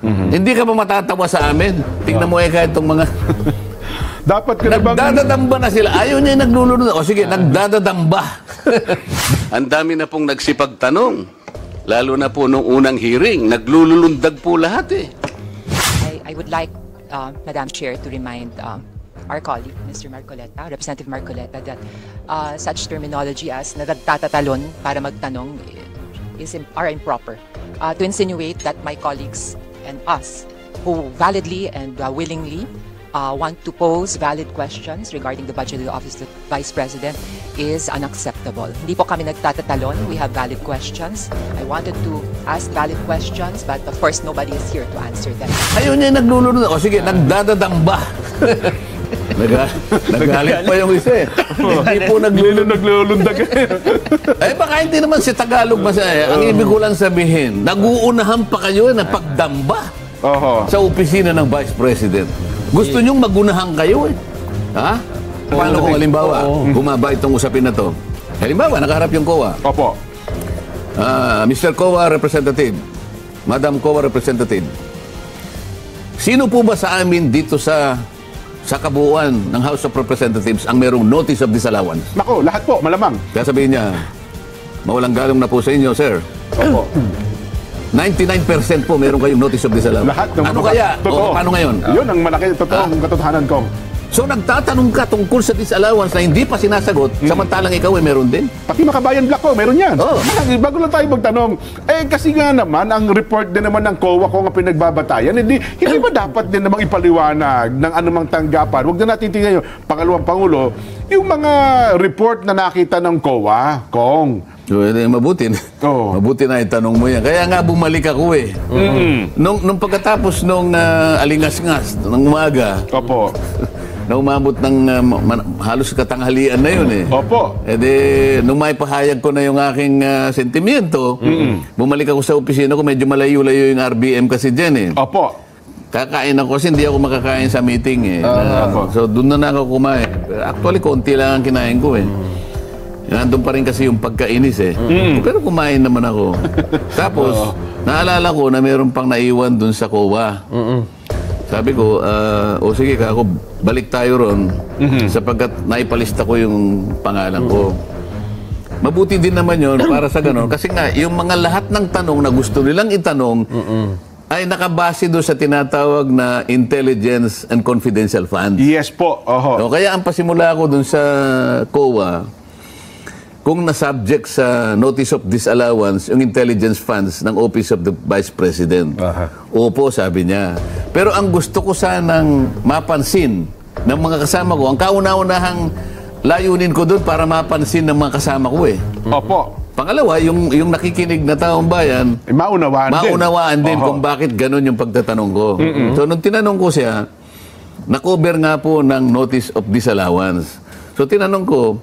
Hindi ka ba matatawa sa amin? Tingnan mo kahit itong mga... Dapat ka na bang... Nagdadadamba na sila. Ayaw niya yung naglulunod. O sige, nagdadadamba. Ang dami na pong nagsipagtanong. Lalo na po nung unang hearing. Naglulundag po lahat eh. I would like, Madam Chair, to remind our colleague, Mr. Marcoleta, Representative Marcoleta, that such terminology as nagtatalon para magtanong are improper. To insinuate that my colleagues and us, who validly and willingly want to pose valid questions regarding the budget of the Office of the Vice President is unacceptable. Hindi po kami nagtatatalon. We have valid questions. I wanted to ask valid questions, but of course, nobody is here to answer them. Ayaw niya yung naglulunod. O sige, nagdadadamba. Nagalit pa yung isa eh. Hindi po naglulundag. Eh baka hindi naman si Tagalog masaya. Ang ibig ko lang sabihin, naguunahan pa kayo na pagdamba sa opisina ng Vice President. Gusto nyong magunahan kayo eh. Ha? Paano kung halimbawa, bumaba itong usapin na to? Halimbawa, nakaharap yung COA. Opo. Mr. COA Representative, Madam COA Representative, sino po ba sa amin dito sa kabuuan ng House of Representatives ang merong notice of disallowance? Nako, lahat po, malamang. Kaya sabihin niya, mawalang galong na po sa inyo, sir. Opo. 99% po meron kayong notice of disallowance. Lahat ng ano kaya? O paano ngayon? Yun ang malaki totoong katotohanan ko. So nagtatanong ka tungkol sa disallowance na hindi pa sinasagot, samantalang ikaw ay meron din? Pati Makabayan Black ko, meron yan. Oh. Bago lang tayo magtanong, kasi nga naman, ang report din naman ng COA ko nga pinagbabatayan, hindi ba dapat din namang ipaliwanag ng anumang tanggapan? Huwag na natin tingnan yung pangalawang Pangulo, yung mga report na nakita ng COA, Kong. So, mabuti. Mabuti na itanong mo yan. Kaya nga bumalik ako eh. Nung pagkatapos nung alingas-ngas, ng umaga, Opo. na umabot ng halos katanghalian na yun eh. Opo. E di, nung maipahayag ko na yung aking sentimiento, bumalik ako sa opisina ko, medyo malayo-layo yung RBM kasi dyan eh. Opo. Kakain ako kasi hindi ako makakain sa meeting eh. So doon na ako kumain. Actually, konti lang ang kinain ko eh. Nandun pa rin kasi yung pagkainis eh. Pero kumain naman ako. Tapos, naalala ko na meron pang naiwan dun sa COA. Sabi ko, o sige ka ako, balik tayo ron sapagkat naipalista ko yung pangalan ko. Mabuti din naman yun para sa ganon. Kasi nga, yung mga lahat ng tanong na gusto nilang itanong ay nakabase doon sa tinatawag na intelligence and confidential funds. Yes po. O, kaya ang pasimula ko dun sa COA, kung na-subject sa notice of disallowance yung intelligence funds ng Office of the Vice President. Opo, sabi niya. Pero ang gusto ko sanang mapansin ng mga kasama ko, ang kauna-unahang layunin ko doon para mapansin ng mga kasama ko eh. Opo. Pangalawa, yung nakikinig na taong bayan, maunawaan din kung bakit ganun yung pagtatanong ko. So, nung tinanong ko siya, na-cover nga po ng notice of disallowance. So, tinanong ko,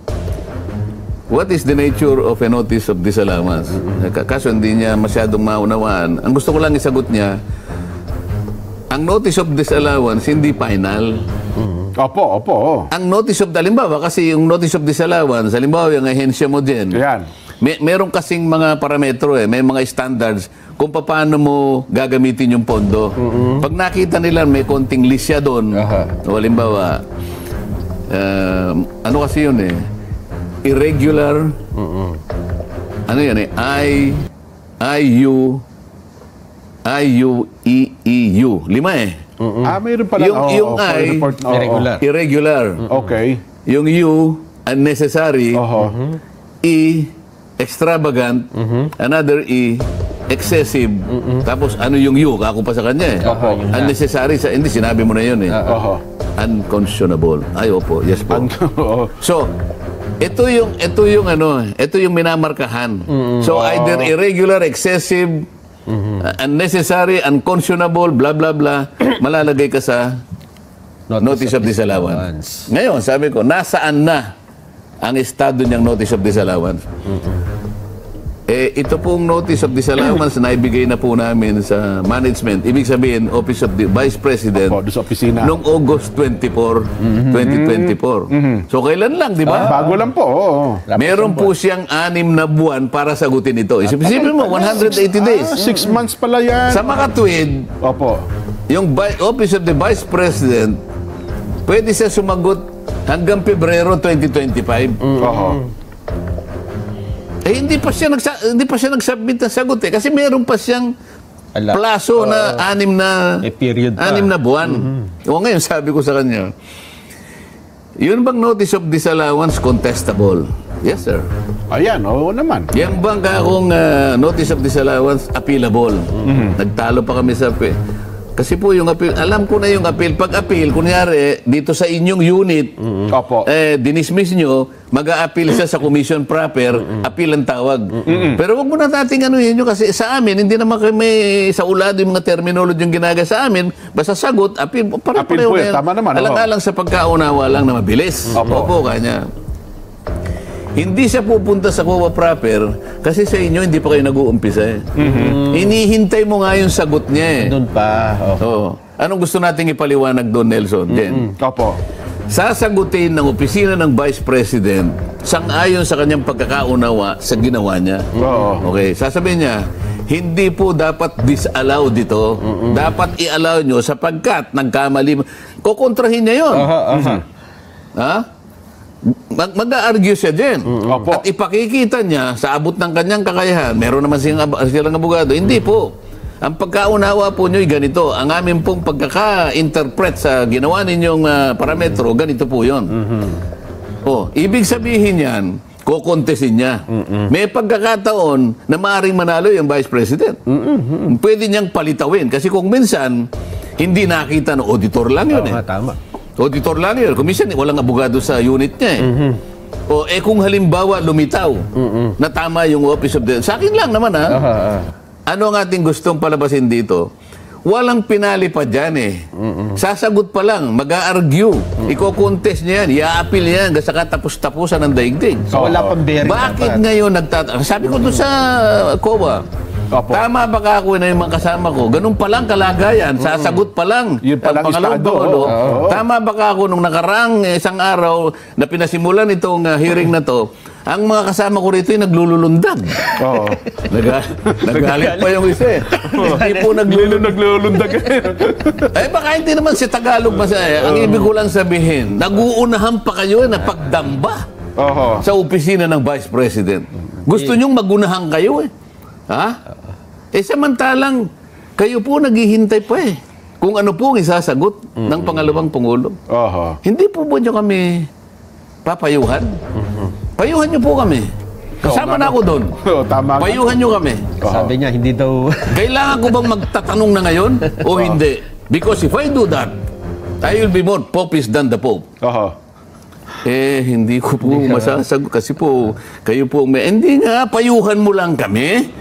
what is the nature of a notice of disallowance? Kaso hindi niya masyadong maunawaan. Ang gusto ko lang isagot niya, ang notice of disallowance hindi final. Opo. Ang notice of, halimbawa, kasi yung notice of disallowance, halimbawa yung ahensya mo din, meron kasing mga parametro eh, may mga standards kung paano mo gagamitin yung pondo. Pag nakita nila may konting lisya doon, o halimbawa, ano kasi yun eh, irregular, ano yan eh, I-U-E-E-U. 5 eh. Mayroon pala. Yung I, irregular. Okay. Yung U, unnecessary. E, extravagant. Another E, excessive. Tapos ano yung U? Ako pa sa kanya eh. Unnecessary. Hindi, sinabi mo na yun eh. Unconscionable. Ay, opo. Yes po. So, ito yung minamarkahan. So either irregular, excessive, unnecessary, unconscionable, blah blah blah, malalagay ka sa notice of disallowance. Ngayon, sabi ko, nasaan na ang estado niyang notice of disallowance? ito pong notice of disallowance na ibigay na po namin sa management. Ibig sabihin, Office of the Vice President, Opo, doon sa opisina. noong August 24, 2024. So, kailan lang, di ba? Bago lang po, oo. Meron po siyang 6 na buwan para sagutin ito. Isipin mo, 180 days. 6 months pala yan. Sa makatwid, Opo. yung Office of the Vice President, pwede siya sumagot hanggang Pebrero 2025. Oho. Hindi pa siya nag-submit ng sagot kasi meron pa siyang plaso na 6 na period pa. 6 na buwan. O ngayon sabi ko sa kanya, yun bang notice of disallowance contestable? Yes, sir. Ayan, oo naman. Yan bang akong notice of disallowance appealable? Nagtalo pa kami sa kasi po yung appeal, alam ko na yung appeal. Pag appeal, kunyari, dito sa inyong unit, Opo. dinismiss nyo, mag-a-appeal siya sa commission proper, appeal ang tawag. Pero wag mo na nating ano yun, kasi sa amin, hindi naman kami sa ulado yung mga terminology yung ginaga sa amin, basta sagot, appeal, Appeal po yan, tama naman, Alang-alang sa pagkaunawa lang na mabilis. Opo, kanya. Hindi siya pupunta sa COA proper kasi sa inyo hindi pa kayo nag-uumpisa eh. Inihintay mo nga yung sagot niya eh. Doon pa. Oo. Anong gusto nating ipaliwanag doon, Nelson? Jen? Opo. Sasagutin ng opisina ng Vice President sang-ayon sa kanyang pagkakaunawa sa ginawa niya. Oo. Okay, sasabihin niya, hindi po dapat disallow dito. Dapat i-allow nyo sapagkat nagkamali. Kukontrahin niya yun. Ha? Mag-a-argue siya din. Opo. At ipakikita niya sa abot ng kanyang kakayahan, meron naman silang abogado. Hindi po. Ang pagkaunawa po nyo ay ganito. Ang amin pong pagkaka-interpret sa ginawa ninyong parametro, ganito po yun. Ibig sabihin yan, kukontesin niya. May pagkakataon na maaaring manalo yung Vice President. Pwede niyang palitawin. Kasi kung minsan, hindi nakita ng auditor lang yun eh. Tama. Auditor lang yun. Kung minsan, walang abogado sa unit niya eh. Kung halimbawa lumitaw na tama yung Office of the... Sa akin lang naman ha. Ano ang ating gustong palabasin dito? Walang pinali pa dyan eh. Sasagot pa lang, mag-a-argue. Iko-contest niya yan, i-a-appeal niya yan sa katapos-tapusan ng daigdig. So wala pang bearing. Bakit ngayon sabi ko doon sa COA, Opo. tama ba ka ako na yung mga kasama ko? Ganun pa lang kalagayan. Sasagot pa lang. Yun pa lang Pangalawang estado. pangulo. Oo. Tama ba ka ako nung nakaraang isang araw na pinasimulan itong hearing na to, ang mga kasama ko rito ay naglululundag. Oo. Nagalit pa yung isa eh. Hindi po Naglulundag. baka hindi naman si Tagalog masaya. Ang ibig ko lang sabihin, naguunahan pa kayo na pagdamba Oho. sa opisina ng Vice President. Gusto nyong magunahan kayo eh. Ha? Samantalang, kayo po naghihintay pa eh. Kung ano po ang isasagot ng pangalawang Pangulo. Oho. Hindi po ba nyo kami papayuhan? Payuhan nyo po kami. Kasama na ako doon. Oo, tama. Payuhan nyo kami. Sabi niya, hindi daw... Kailangan ko bang magtatanong na ngayon o hindi? Because if I do that, I will be more popist than the Pope. Oho. Hindi ko po masasagot kasi po, kayo po hindi nga, payuhan mo lang kami.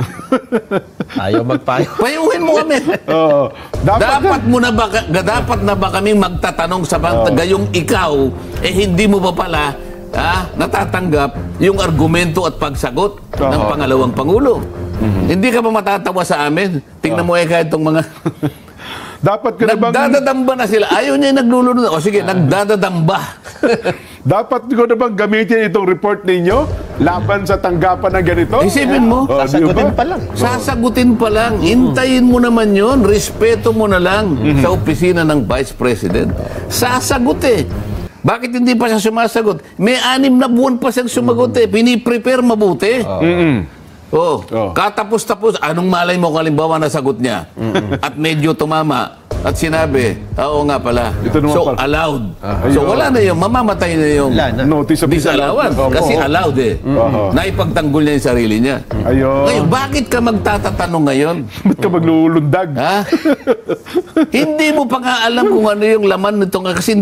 Ayaw magpayo. Payuhin mo kami. Oo. Dapat na ba kaming magtatanong sa gayong ikaw, hindi mo pa pala natatanggap yung argumento at pagsagot ng pangalawang Pangulo. Hindi ka ba matatawa sa amin? Tingnan mo kahit itong mga... Dapat ko na bang... Nagdadadamba na sila. Ayaw niya naglulunod. O sige, nagdadadamba. Dapat ko na bang gamitin itong report ninyo laban sa tanggapan ng ganito? Isipin mo. Sasagutin pa lang. Sasagutin pa lang. Hintayin mo naman yon. Respeto mo na lang sa opisina ng Vice President. Sasagot eh. Bakit hindi pa siya sumasagot? May 6 na buwan pa siyang sumagot eh. Piniprepare mabuti. Katapos-tapos, anong malay mo kalimbawa na sagot niya? At medyo tumama. At sinabi, oo nga pala. So, allowed. So, wala na yung, mamamatay na yung Notice of disallowance. Kasi allowed eh. Naipagtanggol niya yung sarili niya. Ayun. Ngayon, bakit ka magtatatanong ngayon? Ba't ka maglulundag? Ha? Hindi mo pa nga alam kung ano yung laman nito. Kasi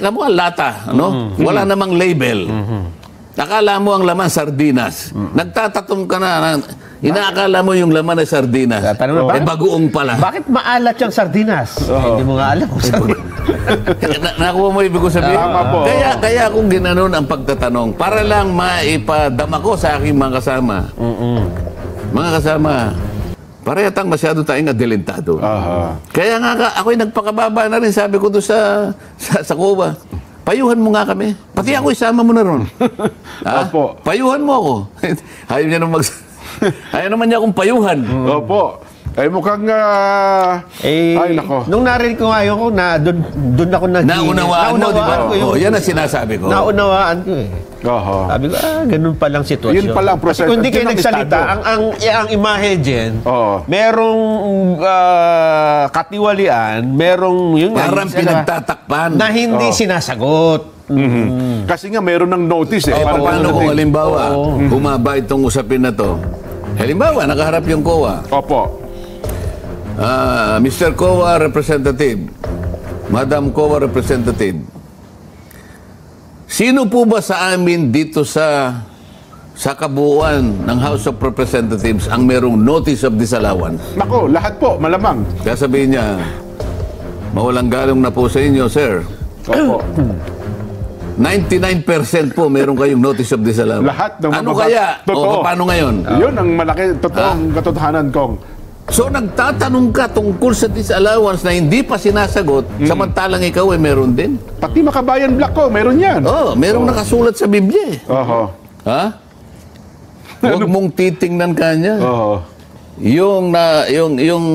alam mo, lata. Ano? Wala namang label. Akala mo ang laman sardinas. Nagtatatong ka na. Inaakala mo yung laman ay sardinas. Bagoong pala. Bakit maalat yung sardinas? Hindi mo nga alam kung sardinas. Nakuha mo ibig ko sabihin? Tama po. Kaya kung ginanon ang pagtatanong, para lang maipadama ko sa aking mga kasama. mga kasama, parehas masyado tayong adelentado. Aha. Kaya nga ako'y nagpakababa na rin, sabi ko doon sa Cuba. Payuhan mo nga kami. Pati ako isama mo na ron. Opo. Payuhan mo ako. Ayaw niya naman ayaw naman niya akong payuhan. Opo. Ay mukhang... ay, nako. Nung narinig ko nga yun, doon ako Naunawaan mo, di ba? ko Yan ang sinasabi ko. Naunawaan ko eh. Oho. Sabi ko, ganun palang sitwasyon. Yun pala ang proseso. Kung hindi kayo Yun ang nagsalita, estado. ang imahe dyan, Oo. merong katiwalian, merong yun nga, Parang pinagtatakpan. na hindi sinasagot. Kasi nga meron ng notice eh. Eh, Parang paano kung dating- halimbawa, humaba itong usapin na to? Halimbawa, nakaharap yung COA. Opo. Mr. COA Representative, Madam COA Representative, sino po ba sa amin dito sa kabuuan ng House of Representatives ang merong notice of disallowance? Nako, lahat po, malamang. Kaya sabihin niya, mawalang galong na po sa inyo, sir. Opo. 99% po meron kayong notice of disallowance. Lahat ng Ano mababa- kaya? Totoo. O paano ngayon? Yun ang malaki, totoong katotohanan kong. So nagtatanong ka tungkol sa disallowance na hindi pa sinasagot, samantalang ikaw ay meron din? Pati Makabayan Black ko, meron yan. Oh, merong nakasulat sa Biblia. Oho. Ha? Huwag mong titingnan kanya. Oho. Yung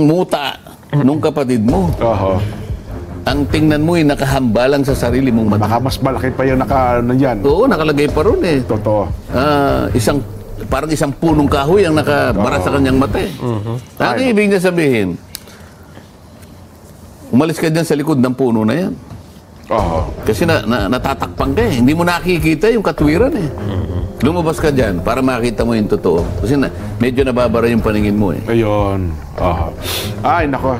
muta nung kapatid mo. Oho. Ang tingnan mo ay nakahambalang sa sarili mong mata. Baka mas malaki pa yung nandyan. Oo, nakalagay pa ron eh. Totoo. Parang isang punong kahoy ang nakabara sa kanyang mata eh. Ang ibig niya sabihin, umalis ka dyan sa likod ng puno na yan. Oho. Kasi natatakpan ka eh. Hindi mo nakikita yung katwiran eh. Lumabas ka dyan para makita mo yung totoo. Kasi medyo nababara yung paningin mo eh. Ayun. Oho. Ay, nako.